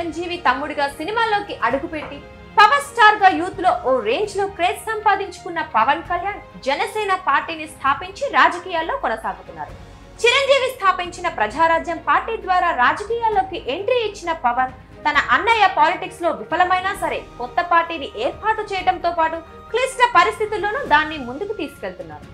చిరంజీవి తమ్ముడిగా సినిమాల్లోకి అడుగుపెట్టి power star గా యూత్ లో ఓ రేంజ్ లో క్రేజ్ సంపాదించుకున్న పవన్ కళ్యాణ్ జనసేన పార్టీని స్థాపించి రాజకీయాల్లో కొనసాగుతున్నారు. చిరంజీవి స్థాపించిన ప్రజారాజ్యం పార్టీ ద్వారా రాజకీయాల్లోకి ఎంట్రీ ఇచ్చిన పవన్ తన అన్నయ్య పాలిటిక్స్ లో విఫలమైనా సరే కొత్త పార్టీని ఏర్పాటు చేయడంతో పాటు క్లిష్ట పరిస్థితుల్లోనూ దాన్ని ముందుకు తీసుకెళ్తున్నారు.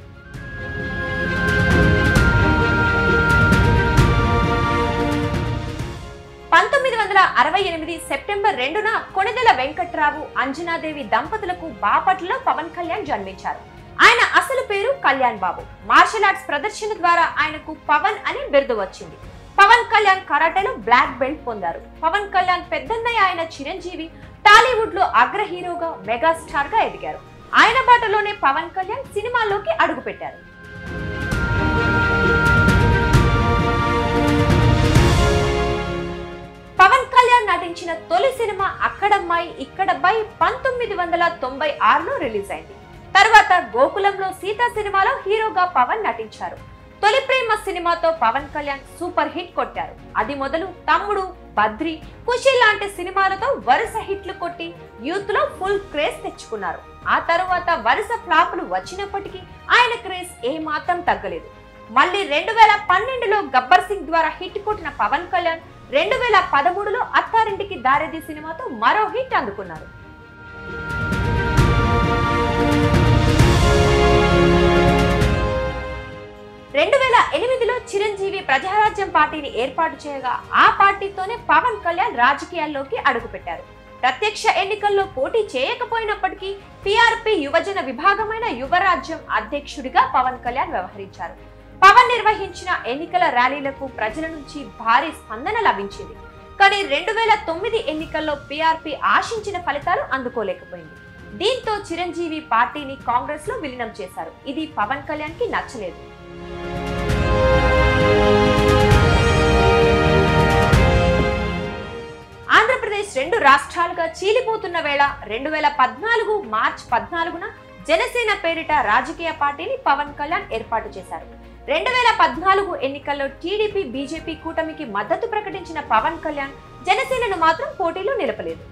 1968 సెప్టెంబర్ 2న కొణిదెల వెంకట్రావు, అంజనాదేవి దంపతులకు బాపట్లలో పవన్ కళ్యాణ్ జన్మించారు. ఆయన అసలు పేరు కళ్యాణ్ బాబు. మార్షల్ ఆర్ట్స్ ప్రదర్శన ద్వారా ఆయనకు పవన్ అని బిరుదు వచ్చింది. పవన్ కళ్యాణ్ కరాటేలో బ్లాక్ బెల్ట్ పొందారు. పవన్ కళ్యాణ్ పెద్దన్నయ్య అయిన చిరంజీవి టాలీవుడ్ లో అగ్ర హీరోగా మెగాస్టార్ గా ఎదిగారు. ఆయన బాటలోనే పవన్ కళ్యాణ్ సినిమాల్లోకి అడుగుపెట్టారు. పవన్ కళ్యాణ్ నటించిన తొలి సినిమా అక్కడమ్మాయి ఇక్కడబ్బాయి 1996లో రిలీజ్ అయింది. తర్వాత గోకులంలో సీతా సినిమాలో హీరోగా పవన్ నటించారు. తొలి ప్రేమ సినిమాతో పవన్ కళ్యాణ్ సూపర్ హిట్ కొట్టారు. అది మొదలు తమ్ముడు, బద్రి, ఖుషి లాంటి సినిమాలతో వరుస హిట్లు కొట్టి యూత్ లో ఫుల్ క్రేజ్ తెచ్చుకున్నారు. ఆ తరువాత వరుస ఫ్లాపులు వచ్చినప్పటికీ ఆయన క్రేజ్ ఏమాత్రం తగ్గలేదు. మళ్ళీ 2012లో గబ్బర్ సింగ్ ద్వారా హిట్ కొట్టిన పవన్ కళ్యాణ్ 2013లో అత్తారింటికి దారేది సినిమాతో మరో హిట్ అందుకున్నారు. 2008లో చిరంజీవి ప్రజారాజ్యం పార్టీని ఏర్పాటు చేయగా ఆ పార్టీతోనే పవన్ కళ్యాణ్ రాజకీయాల్లోకి అడుగుపెట్టారు. ప్రత్యక్ష ఎన్నికల్లో పోటీ చేయకపోయినప్పటికీ పీఆర్పీ యువజన విభాగమైన యువరాజ్యం అధ్యక్షుడిగా పవన్ కళ్యాణ్ వ్యవహరించారు. పవన్ నిర్వహించిన ఎన్నికల ర్యాలీలకు ప్రజల నుంచి భారీ స్పందన లభించింది. కానీ 2009 ఎన్నికల్లో పీఆర్పీ ఆశించిన ఫలితాలు అందుకోలేకపోయింది. దీంతో చిరంజీవి పార్టీని కాంగ్రెస్ లో విలీనం చేశారు. ఇది పవన్ కళ్యాణ్ కి నచ్చలేదు. ఆంధ్రప్రదేశ్ 2 రాష్ట్రాలుగా చీలిపోతున్న వేళ 2014 మార్చి 14న జనసేన పేరిట రాజకీయ పార్టీని పవన్ కళ్యాణ్ ఏర్పాటు చేశారు. 2014 ఎన్నికల్లో టీడీపీ, బీజేపీ కూటమికి మద్దతు ప్రకటించిన పవన్ కళ్యాణ్ జనసేనను మాత్రం పోటీలో నిలపలేదు.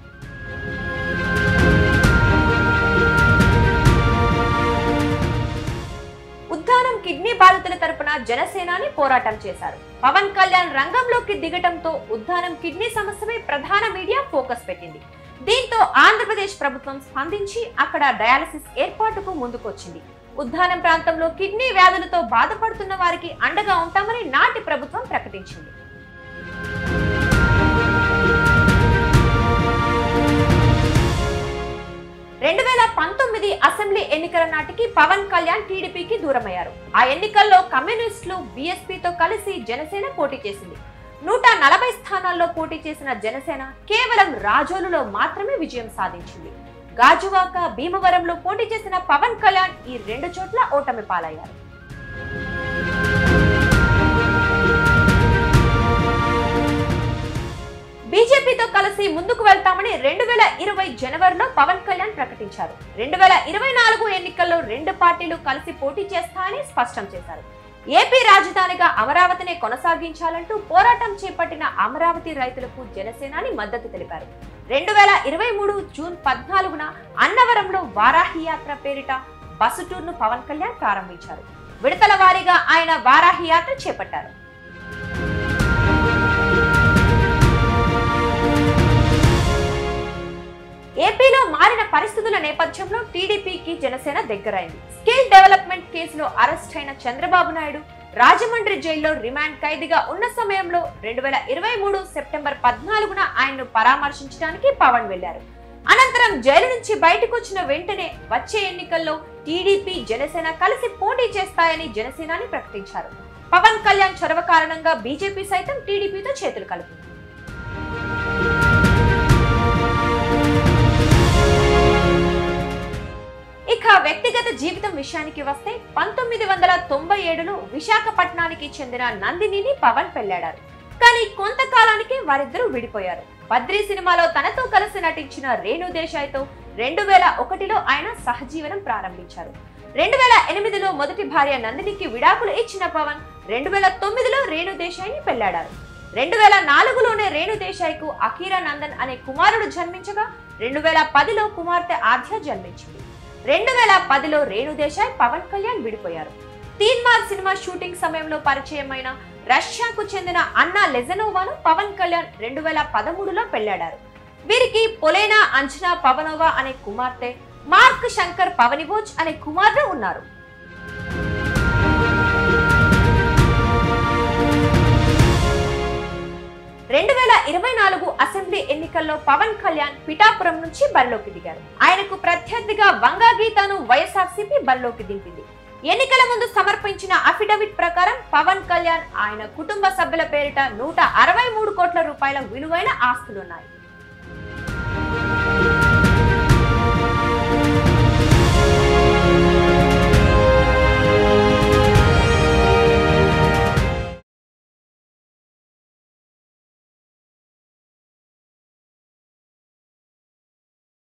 ఉద్దానం కిడ్నీ బాధితుల తరపున జనసేనాని పోరాటం చేశారు. పవన్ కళ్యాణ్ రంగంలోకి దిగటంతో ఉద్దానం కిడ్నీ సమస్యపై ప్రధాన మీడియా ఫోకస్ పెట్టింది. దీంతో ఆంధ్రప్రదేశ్ ప్రభుత్వం స్పందించి అక్కడ డయాలసిస్ ఏర్పాటుకు ముందుకొచ్చింది. ఉద్దానం ప్రాంతంలో కిడ్నీ వ్యాధులతో బాధపడుతున్న వారికి అండగా ఉంటామని నాటి ప్రభుత్వం ప్రకటించింది. అసెంబ్లీ ఎన్నికల నాటికి పవన్ కళ్యాణ్ టీడీపీకి దూరమయ్యారు. ఆ ఎన్నికల్లో కమ్యూనిస్టులు బీఎస్పీతో కలిసి జనసేన పోటీ చేసింది. 140 స్థానాల్లో పోటీ చేసిన జనసేన కేవలం రాజోలులో మాత్రమే విజయం సాధించింది. గాజువాక, భీమవరంలో పోటీ చేసిన పవన్ కళ్యాణ్ ఈ 2 చోట్ల ఓటమి పాలయ్యారు. బీజేపీతో కలిసి ముందుకు వెళ్తామని 2020 జనవరిలో పవన్ కళ్యాణ్ ప్రకటించారు. 2024 ఎన్నికల్లో 2 పార్టీలు కలిసి పోటీ చేస్తాయని స్పష్టం చేశారు. ఏపీ రాజధానిగా అమరావతినే కొనసాగించాలంటూ పోరాటం చేపట్టిన అమరావతి రైతులకు జనసేనాని మద్దతు తెలిపారు. 2023 జూన్ 14న అన్నవరంలో వారాహి యాత్ర పేరిట బస్సు టూర్ను పవన్ కళ్యాణ్ ప్రారంభించారు. విడతల వారీగా ఆయన వారాహి యాత్ర చేపట్టారు. ఏపీలో మారిన పరిస్థితుల నేపథ్యంలో టీడీపీకి జనసేన దగ్గరైంది. స్కిల్ డెవలప్మెంట్ కేసులో అరెస్ట్ అయిన చంద్రబాబు నాయుడు రాజమండ్రి జైల్లో రిమాండ్ ఖైదీగా ఉన్న సమయంలో 2023 సెప్టెంబర్ 14న ఆయన్ను పరామర్శించడానికి పవన్ వెళ్లారు. అనంతరం జైలు నుంచి బయటకు వచ్చిన వెంటనే వచ్చే ఎన్నికల్లో టీడీపీ, జనసేన కలిసి పోటీ చేస్తాయని జనసేనాని ప్రకటించారు. పవన్ కళ్యాణ్ చొరవ కారణంగా బీజేపీ సైతం టీడీపీతో చేతులు కలిపింది. ఇక వ్యక్తిగత జీవితం విషయానికి వస్తే 1997లో విశాఖపట్నానికి చెందిన నందినిని పవన్ పెళ్లాడారు. కానీ కొంతకాలానికి వారిద్దరూ విడిపోయారు. బద్రీ సినిమాలో తనతో కలిసి నటించిన రేణు దేశాయ్తో 2001లో ఆయన సహజీవనం ప్రారంభించారు. 2008లో మొదటి భార్య నందినికి విడాకులు ఇచ్చిన పవన్ 2009లో రేణు దేశాయ్ని పెళ్లాడారు. 2004లోనే రేణు దేశాయ్కు అకీరా నందన్ అనే కుమారుడు జన్మించగా 2010లో కుమార్తె ఆద్య జన్మించింది. 2010లో రేణు దేశాయ్ పవన్ కళ్యాణ్ విడిపోయారు. తీన్మార్ సినిమా షూటింగ్ సమయంలో పరిచయమైన రష్యాకు చెందిన అన్నా లెజనోవాను పవన్ కళ్యాణ్ 2013లో పెళ్లాడారు. వీరికి పొలేనా అంజనా పవనోవా అనే కుమార్తె, మార్క్ శంకర్ పవనివోజ్ అనే కుమారుడు ఉన్నారు. అసెంబ్లీ ఎన్నికల్లో పవన్ కళ్యాణ్ పిఠాపురం నుంచి బరిలోకి దిగారు. ఆయనకు ప్రత్యర్థిగా వంగా గీతను వైఎస్ఆర్సీపీ బరిలోకి దింపింది. ఎన్నికల ముందు సమర్పించిన అఫిడవిట్ ప్రకారం పవన్ కళ్యాణ్ ఆయన కుటుంబ సభ్యుల పేరిట 163 కోట్ల రూపాయల విలువైన ఆస్తులున్నాయి.